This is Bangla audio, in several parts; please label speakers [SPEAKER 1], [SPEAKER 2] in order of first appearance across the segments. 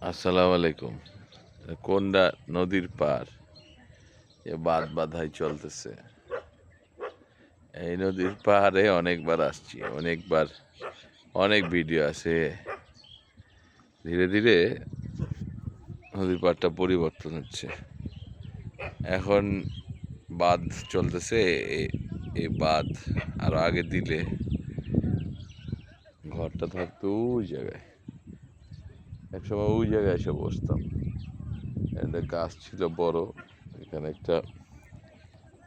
[SPEAKER 1] আসসালামু আলাইকুম। কোন্ডা নদীর পার এ বাঁধ বাঁধাই চলতেছে। এই নদীর পাড়ে অনেকবার আসছি, অনেক ভিডিও আছে। ধীরে ধীরে নদীর পাড়টা পরিবর্তন হচ্ছে। এখন বাঁধ চলতেছে। এই বাঁধ আরো আগে দিলে ঘরটা থাকতো ওই জায়গায়। একসময় ওই জায়গায় এসে বসতাম। একটা গাছ ছিল বড়, এখানে একটা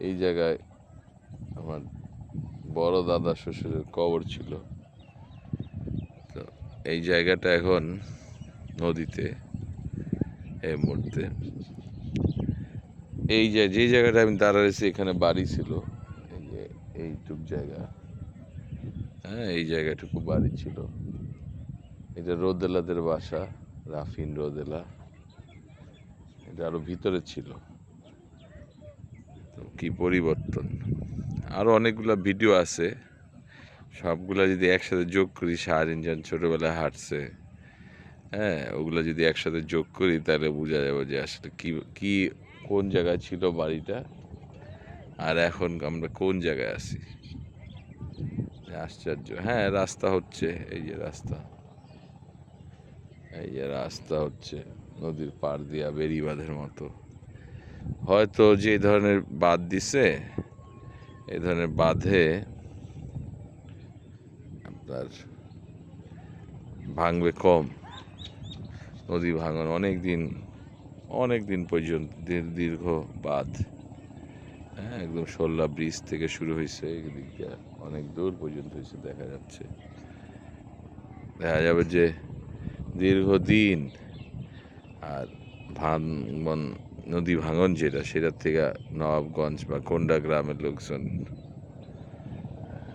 [SPEAKER 1] এই জায়গায় আমার বড় দাদা শ্বশুরের কবর ছিল। তো এই জায়গাটা এখন নদীতে এই মুহূর্তে। এই যে জায়গাটা আমি দাঁড়াইছি এখানে বাড়ি ছিল। এই যে এইটুক জায়গা, হ্যাঁ, এই জায়গাটুকু বাড়ি ছিল। এটা রোদেলাদের বাসা, রাফিন রোদেলা। এটা আরো ভিতরে ছিল। তো কি পরিবর্তন! আরো অনেকগুলা ভিডিও আছে, সবগুলা যদি একসাথে যোগ করি, শাহরিনজান ছোটবেলায় হাঁটছে, হ্যাঁ, ওগুলো যদি একসাথে যোগ করি তাহলে বোঝা যাবে যে আসলে কি কি কোন জায়গায় ছিল বাড়িটা আর এখন আমরা কোন জায়গায় আছি। আশ্চর্য। হ্যাঁ, রাস্তা হচ্ছে, এই যে রাস্তা হচ্ছে নদীর পাড় দিয়া বেড়িবাঁধের মতো। হয়তো যে ধরনের বাঁধ দিছে, এই ধরনের বাঁধে আপনার ভাঙবে কম। নদী ভাঙন অনেক দিন পর্যন্ত, দীর্ঘ বাঁধ। হ্যাঁ, একদম শোল্লা ব্রিজ থেকে শুরু হয়েছে, এদিক দিয়ে অনেক দূর পর্যন্ত হয়েছে। দেখা যাবে যে দীর্ঘদিন। আর ভাঙন, নদী ভাঙন সেটার থেকে নবাবগঞ্জ বা কোন্ডা গ্রামের লোকজন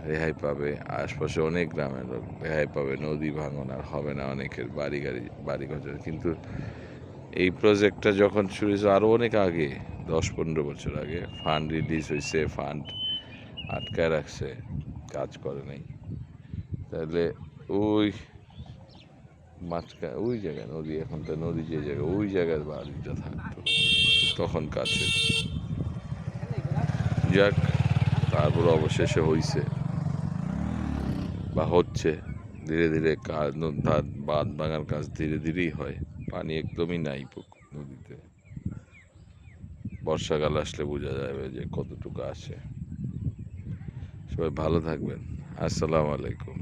[SPEAKER 1] রেহাই পাবে। আশপাশে অনেক গ্রামের লোক রেহাই পাবে। নদী ভাঙন আর হবে না অনেকের বাড়িঘর। কিন্তু এই প্রজেক্টটা যখন শুরু হয়েছে আরও অনেক আগে, 10-15 বছর আগে, ফান্ড রিলিজ হয়েছে, ফান্ড আটকায় রাখছে, কাজ করে নাই। তাহলে ওই মাঝখানে ওই জায়গায় নদী, এখন তো নদী যে জায়গায়, ওই জায়গায় বাড়িটা থাকতো তখন কাছে। যাক, তারপর অবশেষে হইছে বা হচ্ছে। ধীরে ধীরে বাঁধ ভাঙার কাজ ধীরে ধীরেই হয়। পানি একদমই নাই নদীতে। বর্ষাকাল আসলে বোঝা যাবে যে কতটুকু আসে। সবাই ভালো থাকবেন। আসসালামু আলাইকুম।